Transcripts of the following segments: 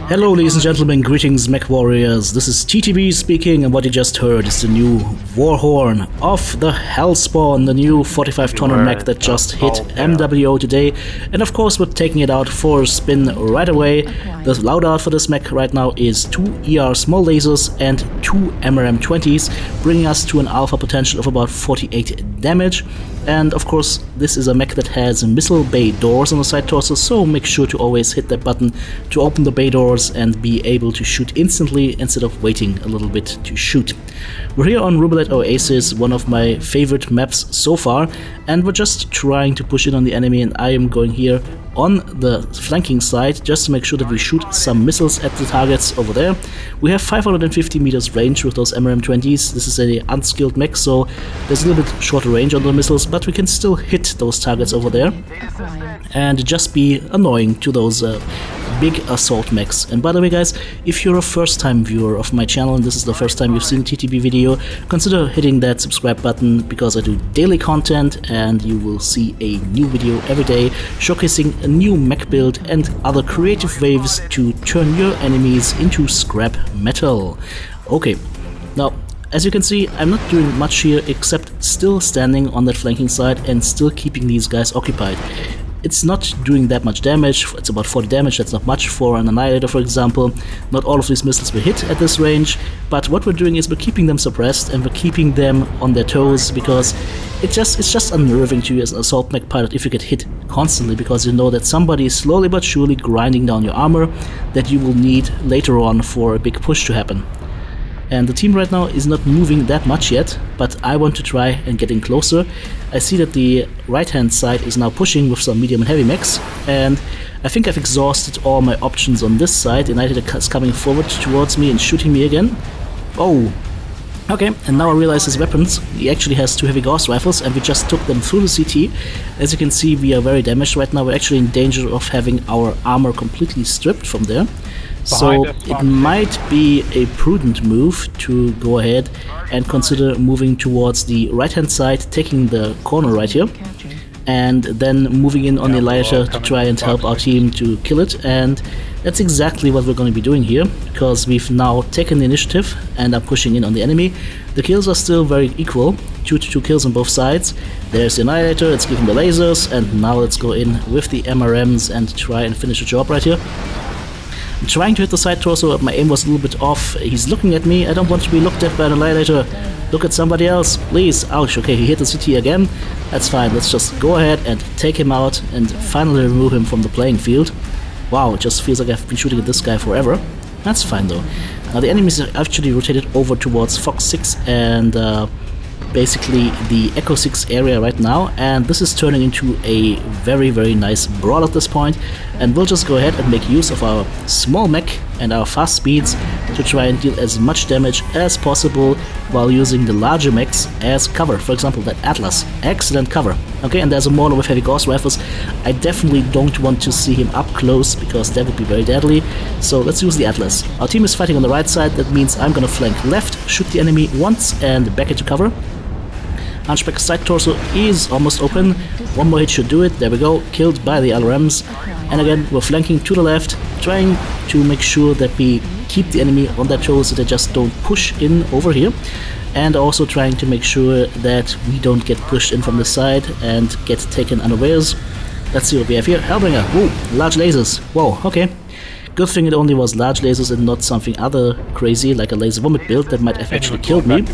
Hello ladies and gentlemen, greetings mech warriors, this is TTB speaking, and what you just heard is the new Warhorn of the Hellspawn, the new 45 tonner mech that just hit MWO today, and of course we're taking it out for a spin right away. The loadout for this mech right now is 2 ER small lasers and 2 MRM 20s, bringing us to an alpha potential of about 48 damage. And of course this is a mech that has missile bay doors on the side torso, so make sure to always hit that button to open the bay doors and be able to shoot instantly instead of waiting a little bit to shoot. We're here on Rubellite Oasis, one of my favorite maps so far, and we're just trying to push in on the enemy, and I am going here on the flanking side just to make sure that we shoot some missiles at the targets over there. We have 550 meters range with those MRM-20s. This is an unskilled mech, so there's a little bit shorter range on the missiles, but we can still hit those targets over there and just be annoying to those big assault mechs. And by the way guys, if you're a first time viewer of my channel and this is the first time you've seen a TTB video, consider hitting that subscribe button, because I do daily content and you will see a new video every day showcasing a new mech build and other creative ways to turn your enemies into scrap metal. Okay, now as you can see, I'm not doing much here except still standing on that flanking side and still keeping these guys occupied. It's not doing that much damage, it's about 40 damage, that's not much for an Annihilator for example. Not all of these missiles will hit at this range, but what we're doing is we're keeping them suppressed and we're keeping them on their toes, because it's just unnerving to you as an assault mech pilot if you get hit constantly, because you know that somebody is slowly but surely grinding down your armor that you will need later on for a big push to happen. And the team right now is not moving that much yet, but I want to try and get in closer. I see that the right hand side is now pushing with some medium and heavy mechs, and I think I've exhausted all my options on this side. United is coming forward towards me and shooting me again. Oh, okay, and now I realize his weapons. He actually has 2 heavy Gauss rifles and we just took them through the CT. As you can see, we are very damaged right now. We're actually in danger of having our armor completely stripped from there. So it might be a prudent move to go ahead and consider moving towards the right hand side, taking the corner right here, and then moving in on the Annihilator to try and help our team to kill it. And that's exactly what we're going to be doing here, because we've now taken the initiative and are pushing in on the enemy. The kills are still very equal, 2 to 2 kills on both sides. There's the Annihilator, it's giving the lasers, and now let's go in with the MRMs and try and finish the job right here. I'm trying to hit the side torso, but my aim was a little bit off. He's looking at me, I don't want to be looked at by an Annihilator. Look at somebody else, please. Ouch, okay, he hit the CT again. That's fine, let's just go ahead and take him out and finally remove him from the playing field. Wow, it just feels like I've been shooting at this guy forever. That's fine though. Now the enemies are actually rotated over towards Fox 6 and basically the Echo 6 area right now, and this is turning into a very nice brawl at this point, and we'll just go ahead and make use of our small mech and our fast speeds to try and deal as much damage as possible while using the larger mechs as cover. For example, that Atlas, excellent cover. Okay, and there's a Mauler with heavy Gauss rifles. I definitely don't want to see him up close because that would be very deadly, so let's use the Atlas. Our team is fighting on the right side, that means I'm gonna flank left, shoot the enemy once and back into cover. Hunchback's side torso is almost open. One more hit should do it. There we go. Killed by the LRMs. And again, we're flanking to the left, trying to make sure that we keep the enemy on their toes so they just don't push in over here. And also trying to make sure that we don't get pushed in from the side and get taken unawares. Let's see what we have here. Hellbringer. Ooh, large lasers. Whoa, okay. Good thing it only was large lasers and not something other crazy like a laser vomit build that might have actually killed me.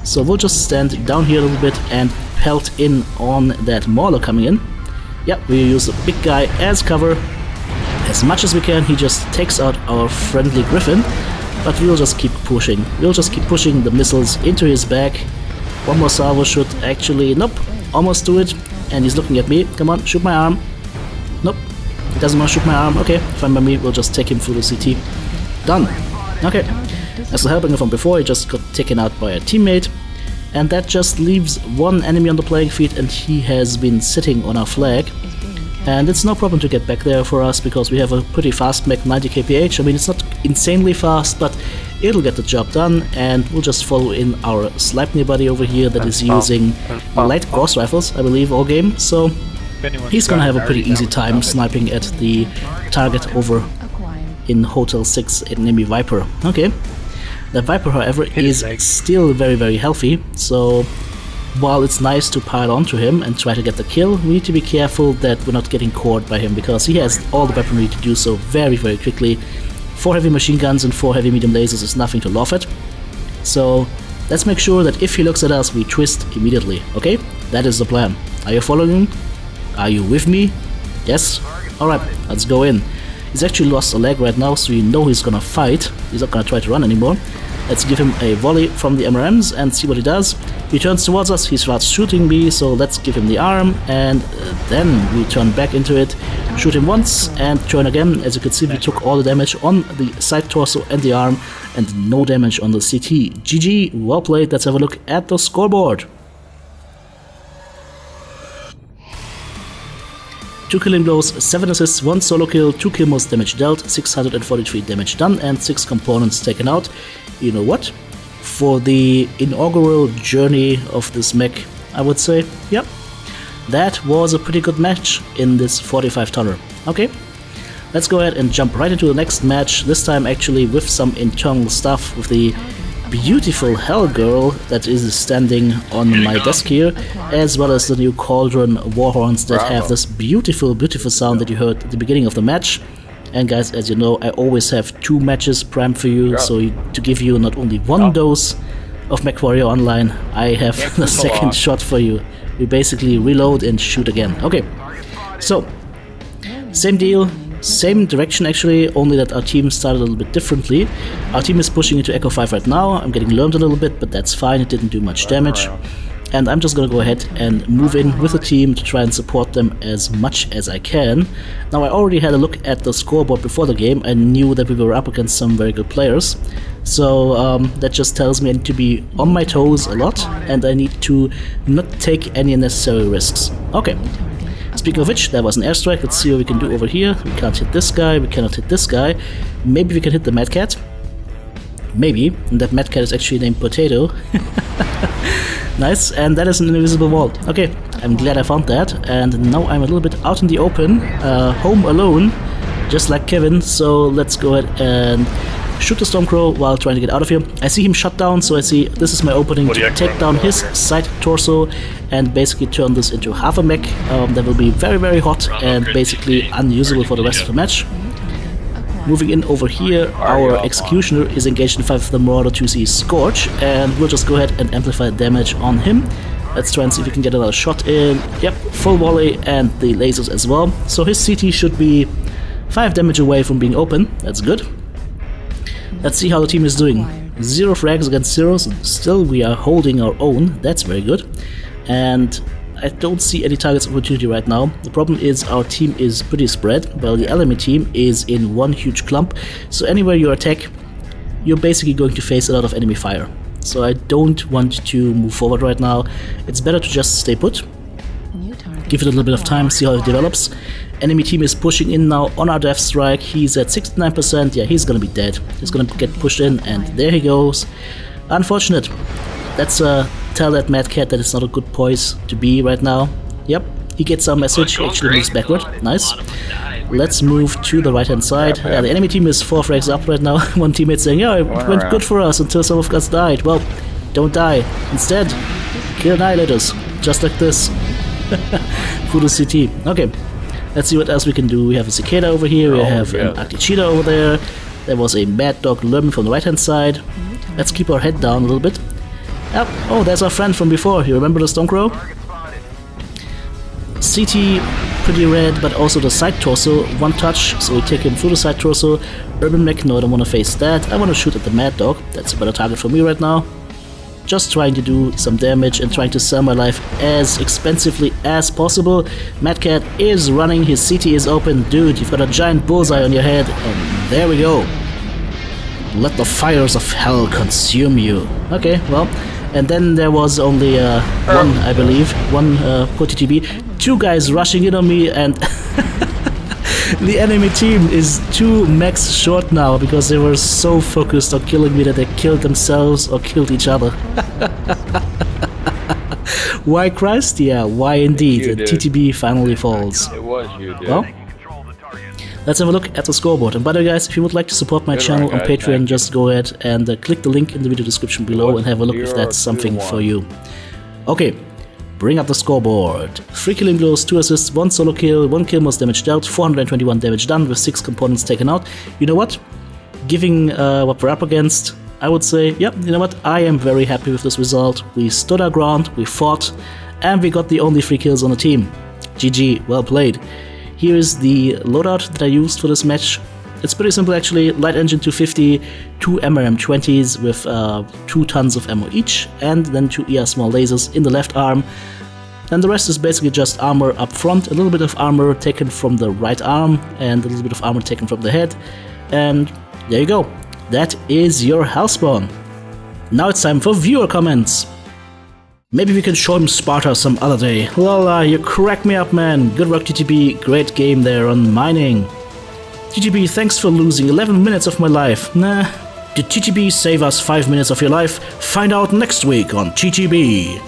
So we'll just stand down here a little bit and pelt in on that Mauler coming in. Yeah, we use the big guy as cover as much as we can. He just takes out our friendly Griffin, but we'll just keep pushing. We'll just keep pushing the missiles into his back. One more salvo should actually, nope, almost do it. And he's looking at me. Come on, shoot my arm. Nope. He doesn't want to shoot my arm. Okay, fine by me. We'll just take him through the CT. Done. Okay. As the Hellbringer from before, he just got taken out by a teammate. And that just leaves one enemy on the playing field, and he has been sitting on our flag. And it's no problem to get back there for us because we have a pretty fast mech, 90 kph. I mean, it's not insanely fast, but it'll get the job done. And we'll just follow in our Sleipnir buddy over here that is using light Gauss rifles, I believe, all game. So he's gonna have a pretty easy time sniping at the target over in Hotel 6 an enemy Viper. Okay. The Viper, however, is still very healthy, so while it's nice to pile onto him and try to get the kill, we need to be careful that we're not getting caught by him, because he has all the weaponry to do so very quickly. 4 heavy machine guns and 4 heavy medium lasers is nothing to laugh at. So let's make sure that if he looks at us, we twist immediately, okay? That is the plan. Are you following? Are you with me? Yes? Alright, let's go in. He's actually lost a leg right now, so you know he's gonna fight. He's not gonna try to run anymore. Let's give him a volley from the MRMs and see what he does. He turns towards us, he starts shooting me, so let's give him the arm, and then we turn back into it, shoot him once, and turn again. As you can see, we took all the damage on the side torso and the arm, and no damage on the CT. GG, well played. Let's have a look at the scoreboard. 2 killing blows, 7 assists, 1 solo kill, 2 kill most damage dealt, 643 damage done, and 6 components taken out. You know what? For the inaugural journey of this mech, I would say, yep, that was a pretty good match in this 45 tonner. Okay, let's go ahead and jump right into the next match, this time actually with some internal stuff, with the beautiful Hell Girl that is standing on my desk here, as well as the new Cauldron Warhorns that have this beautiful sound that you heard at the beginning of the match. And guys, as you know, I always have 2 matches primed for you, so to give you not only 1 dose of Mechwarrior Online, I have the second shot for you. We basically reload and shoot again. Okay, so same deal, same direction actually, only that our team started a little bit differently. Our team is pushing into Echo 5 right now. I'm getting learned a little bit, but that's fine, it didn't do much damage. And I'm just gonna go ahead and move in with the team to try and support them as much as I can. Now, I already had a look at the scoreboard before the game. I knew that we were up against some very good players. So that just tells me I need to be on my toes a lot, and I need to not take any unnecessary risks. Okay. Speaking of which, there was an airstrike. Let's see what we can do over here. We can't hit this guy, we cannot hit this guy. Maybe we can hit the Mad Cat. Maybe. And that Mad Cat is actually named Potato. Nice, and that is an invisible wall. Okay, I'm glad I found that, and now I'm a little bit out in the open, home alone, just like Kevin, so let's go ahead and shoot the Stormcrow while trying to get out of here. I see him shut down, so I see this is my opening to take down his side torso and basically turn this into half a mech that will be very hot and basically unusable for the rest of the match. Moving in over here, our Executioner is engaged in 5 of the Marauder 2C Scorch, and we'll just go ahead and amplify damage on him. Let's try and see if we can get another shot in. Yep, full volley and the lasers as well. So his CT should be 5 damage away from being open. That's good. Let's see how the team is doing. 0 frags against 0, so still we are holding our own. That's very good. And I don't see any targets of opportunity right now. The problem is our team is pretty spread, while the enemy team is in one huge clump. So anywhere you attack, you're basically going to face a lot of enemy fire. So I don't want to move forward right now. It's better to just stay put. Give it a little bit of time, see how it develops. Enemy team is pushing in now on our death strike. He's at 69%. Yeah, he's gonna be dead. He's gonna get pushed in, and there he goes. Unfortunate. Let's tell that Mad Cat that it's not a good poise to be right now. Yep, he gets our message. He actually moves backward. Nice. Let's move to the right hand side. Yeah, the enemy team is 4 frags up right now. One teammate saying, yeah, it went good for us until some of us died. Well, don't die. Instead, kill annihilators. Just like this. Through the CT. Okay, let's see what else we can do. We have a Cicada over here. We have an Arctic Cheetah over there. There was a Mad Dog lurking from the right hand side. Let's keep our head down a little bit. Yep. Oh, there's our friend from before. You remember the Stormcrow? CT, pretty red, but also the side torso. 1 touch, so we take him through the side torso. Urban Mech, no, I don't want to face that. I want to shoot at the Mad Dog. That's a better target for me right now. Just trying to do some damage and trying to sell my life as expensively as possible. Mad Cat is running, his CT is open. Dude, you've got a giant bullseye on your head, and there we go. Let the fires of hell consume you. Okay, well, and then there was only one, I believe, one per TTB. 2 guys rushing in on me, and the enemy team is 2 mechs short now because they were so focused on killing me that they killed themselves or killed each other. Why Christ? Yeah, why indeed? TTB finally falls. It was you, dude. Well, let's have a look at the scoreboard. And by the way, guys, if you would like to support my channel on Patreon, just go ahead and click the link in the video description below and have a look if that's something for you. Okay, bring up the scoreboard. 3 killing blows, 2 assists, 1 solo kill, 1 kill most damage dealt, 421 damage done with 6 components taken out. You know what? Given what we're up against, I would say, yep, you know what? I am very happy with this result. We stood our ground, we fought, and we got the only 3 kills on the team. GG, well played. Here is the loadout that I used for this match. It's pretty simple actually. Light engine 250, 2 MRM 20s with 2 tons of ammo each, and then 2 ER small lasers in the left arm. And the rest is basically just armor up front, a little bit of armor taken from the right arm, and a little bit of armor taken from the head. And there you go. That is your Hellspawn. Now it's time for viewer comments. Maybe we can show him Sparta some other day. Lala, you crack me up, man. Good work, TTB. Great game there on mining. TTB, thanks for losing 11 minutes of my life. Nah. Did TTB save us 5 minutes of your life? Find out next week on TTB.